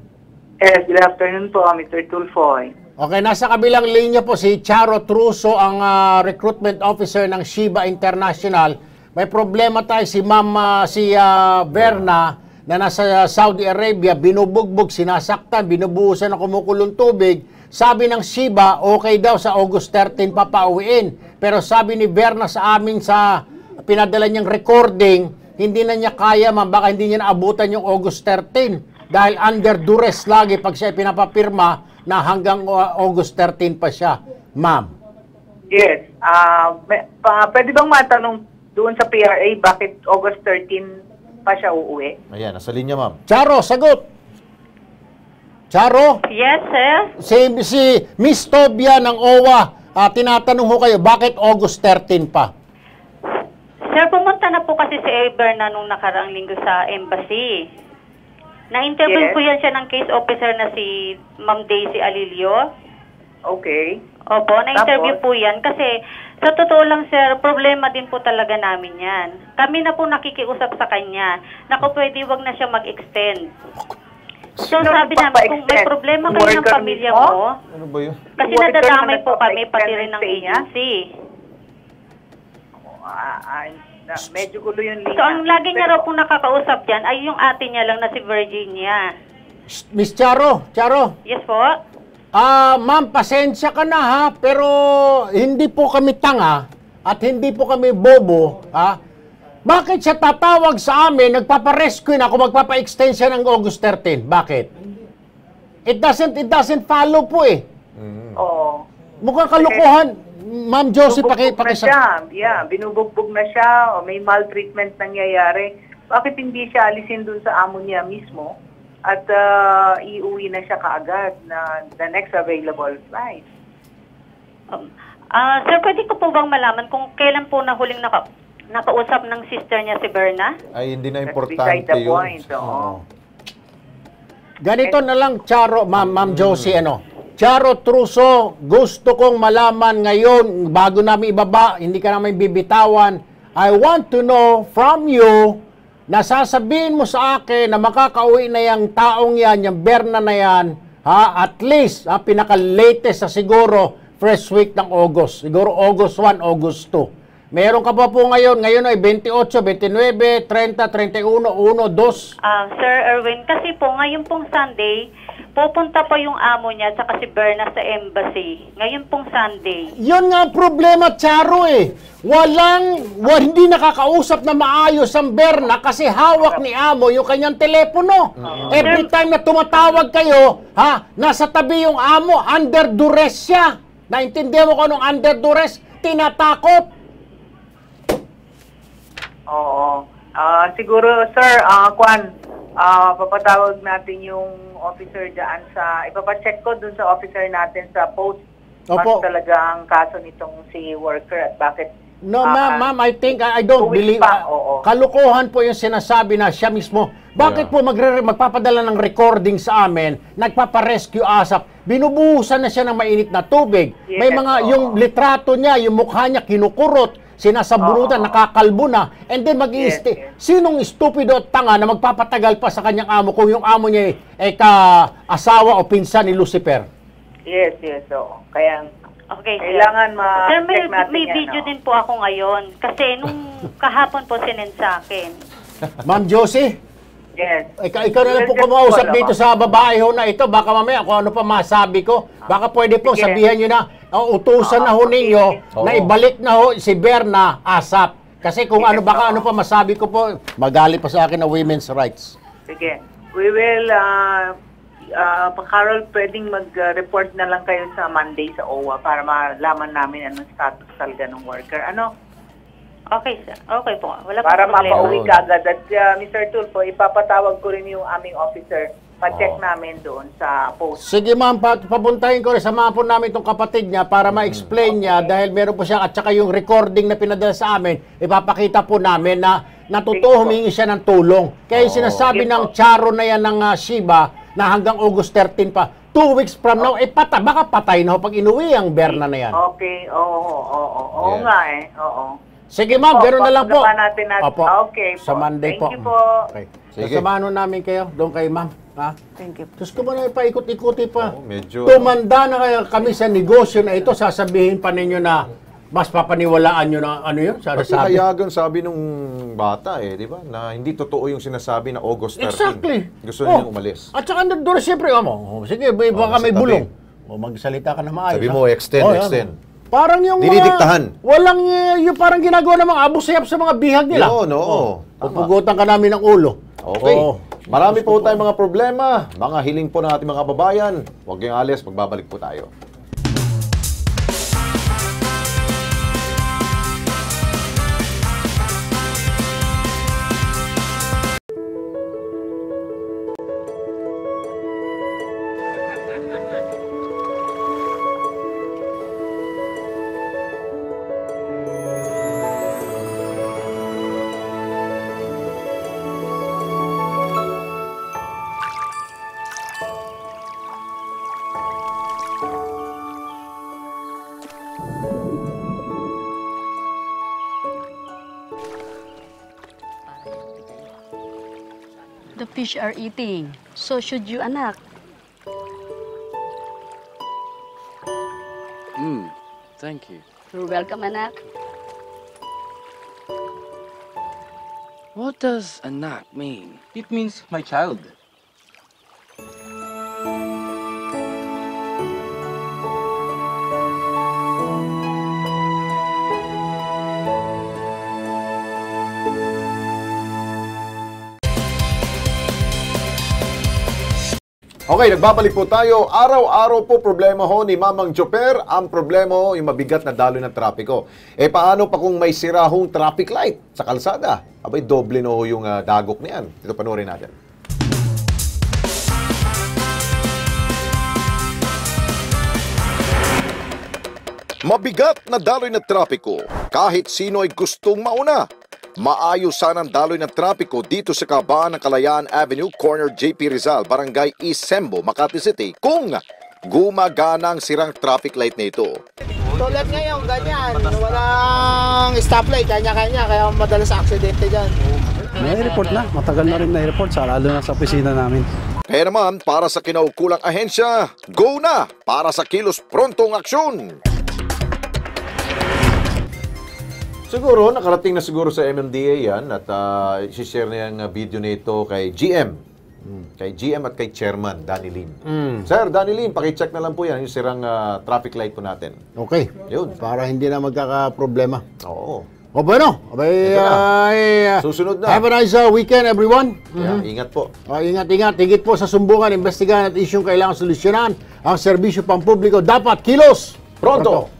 A: Yes, good afternoon po, Mr. Tulfoy.
C: Okay, nasa kabilang linya po si Charo Truso, ang recruitment officer ng Shiba International. May problema tayo si Berna na nasa Saudi Arabia, binubugbog, sinasaktan, binubuhusan ng kumukulong tubig. Sabi ng Shiba, okay daw sa August 13 papauwiin. Pero sabi ni Berna sa amin sa pinadala niyang recording, hindi na niya kaya, ma'am, baka hindi niya naabutan yung August 13. Dahil under duress lagi pag siya pinapapirma na hanggang August 13 pa siya, ma'am.
A: Yes. Pwede bang matanong doon sa PRA bakit August 13 pa siya uuwi?
D: Ayan, nasa linya, ma'am.
C: Charo, sagot. Charo?
V: Yes, sir.
C: Si Miss Tobia ng OWA, tinatanong ho kayo, bakit August 13 pa?
V: Sir, pumunta na po kasi si Berna nung nakaraang linggo sa embassy. Na-interview po yan siya ng case officer na si Ma'am Daisy Alilio.
A: Okay. Opo,
V: na-interview po yan kasi sa totoo lang, sir, problema din po talaga namin yan. Kami na po nakikiusap sa kanya na kung pwede wag na siya mag-extend. So sabi namin, kung may problema kayo ng pamilya mo,
D: ano ba yun?
V: kasi nadadamay po kami pati rin ng agency.
A: Medyo gulo yung linya.
V: So ang lagi niya raw po nakakausap dyan ay yung ate niya lang na si Virginia.
C: Miss Charo.
V: Yes po.
C: Ma'am, pasensya ka na, ha, pero hindi po kami tanga at hindi po kami bobo, ha. Bakit siya tatawag sa amin, nagpaparescue na ako, magpapa-extend siya ng August 13? Bakit? It doesn't follow po eh.
A: Oo.
C: Mukhang kalukuhan. Ma'am Josie,
A: pakisama. Yeah, binubugbog na siya, o may maltreatment nangyayari. Bakit hindi siya alisin dun sa amo niya mismo at iuwi na siya kaagad na the next available flight?
V: Sir, pwede ko po bang malaman kung kailan po na huling nakausap ng sister niya si Berna?
D: Ay, hindi na importante yun.
A: Point,
C: Ganito na lang, Charo, Ma'am Josie, Charo Truso, gusto kong malaman ngayon, bago namin ibaba, hindi ka namin bibitawan, I want to know from you, na sasabihin mo sa akin na makakauwi na yung taong yan, yung Berna na yan, at least, pinaka-latest sa siguro, first week ng August. Siguro August 1, August 2. Meron ka pa po ngayon ay 28, 29, 30, 31, 1, 2.
V: Sir Erwin, kasi po ngayon pong Sunday, pupunta pa yung amo niya at saka si Berna sa embassy. Ngayon pong Sunday.
C: Yun nga ang problema, Charo eh. Hindi nakakausap na maayos ang Berna kasi hawak ni amo yung kanyang telepono. Every time na tumatawag kayo, nasa tabi yung amo, under duress siya. Naintindihan mo kung anong under duress? Tinatakot.
A: Oo. Siguro, sir, papatawag natin yung officer dyan ipapacheck ko dun sa officer natin sa post. Opo. Mas talaga ang kaso nitong si worker at bakit.
C: No, ma'am, I think, I don't believe, kalukuhan po yung sinasabi na siya mismo. Bakit po magpapadala ng recording sa amin, nagpaparescue ASAP, binubuhusan na siya ng mainit na tubig. May mga, yung litrato niya, yung mukha niya kinukurot, sinasabunutan, nakakalbo na, and then sinong stupido at tanga na magpapatagal pa sa kanyang amo kung yung amo niya ay ka-asawa o pinsan ni Lucifer?
A: Yes, oo. Kaya, kailangan ma-check natin
V: may video din po ako ngayon. Kasi nung kahapon po sinend sa akin.
C: Ma'am Josie?
A: Yes.
C: Ikaw na lang po kumausap dito sa babae ho na ito. Baka mamaya kung ano pa masabi ko. Baka pwede po sabihan nyo na, utusan na ho ninyo na ibalik na ho si Berna ASAP. Kasi kung ano, baka ano pa masabi ko po, magali pa sa akin na women's rights.
A: Sige. We will, Carol, pwedeng mag-report na lang kayo sa Monday sa OWA para malaman namin anong status talaga ng worker. Ano?
V: Okay, sir. Okay po. Wala
A: Para
V: pong problema.
A: mapauwi ka agad. At Mr. Tulfo, ipapatawag ko rin yung aming officer. Pa-check namin doon sa post.
C: Sige ma'am, papuntahin ko rin. Samahan po namin itong kapatid niya para ma-explain niya dahil meron po siya at saka yung recording na pinadala sa amin, ipapakita po namin na totoo humingi siya ng tulong. Kaya sinasabi ng Charo na yan ng Shiba na hanggang August 13 pa, 2 weeks from now, baka patay na ho pag inuwi ang Berna na yan.
A: Okay, oo nga eh, oo.
C: Sige ma'am, gano'n na lang po.
A: Natin.
C: Opo.
A: Okay po.
C: Sa Monday
A: Thank
C: po.
A: you po.
C: Okay.
D: Sige.
C: Sasamahan namin kayo, doon kay ma'am. Ha?
U: Thank you.
C: Tapos ko muna paikot-ikuti pa.
D: Medyo...
C: Tumanda na kami sa negosyo na ito, sasabihin pa ninyo na mas papaniwalaan nyo na ano yun?
D: Pati hayagan sabi nung bata di ba? Na hindi totoo yung sinasabi na August 13.
C: Exactly.
D: Gusto nilang umalis.
C: At saka doon siyempre, sige, baka may bulong. Magsalita ka na maayos.
D: Sabi mo, extend.
C: Parang yung
D: dinidiktahan.
C: Walang yung parang ginagawa ng mga abusayap sa mga bihag nila.
D: Oo.
C: Pupugutan ka namin ng ulo.
D: Okay. Marami po tayong mga problema. Mga hiling po ng ating mga kababayan. Huwag kayong alis, magbabalik po tayo.
K: The fish are eating. So should you, anak.
S: Thank you.
K: You're welcome, anak.
S: What does anak mean? It means my child.
D: Okay, nagbabalik po tayo. Araw-araw po problema ho ni Mamang Chopper. Ang problema ho, yung mabigat na daloy ng trapiko. Paano pa kung may sira hong traffic light sa kalsada? Abay, doble no yung dagok niyan. Ito, panoorin natin.
E: Mabigat na daloy na trapiko. Kahit sino ay gustong mauna. Maayos sana ang daloy ng trapiko dito sa kabaan ng Kalayaan Avenue, corner JP Rizal, Barangay East Sembo, Makati City kung gumagana ang sirang traffic light na ito.
G: Tulad ngayon, ganyan. Walang stoplight, kanya-kanya, kaya madalas aksidente dyan.
H: Na-report na. Matagal na rin na-report, lalo na sa opisina namin.
E: Kaya naman, para sa kinaukulang ahensya, go na para sa kilos prontong aksyon!
D: Siguro, nakarating na siguro sa MMDA yan at isi-share na yung video nito kay GM. Kay GM at kay Chairman, Danny Lim. Sir, Danny Lim, pakicheck na lang po yan yung sirang traffic light po natin.
C: Okay.
D: Yun.
C: Para hindi na magkaka-problema.
D: Oo.
C: O bueno,
D: susunod na.
C: Have a nice weekend, everyone.
D: Ingat po.
C: Ingat. Higit po sa sumbungan, investigahan at isyong kailangan solusyonan. Ang serbisyo pampubliko dapat kilos
D: pronto.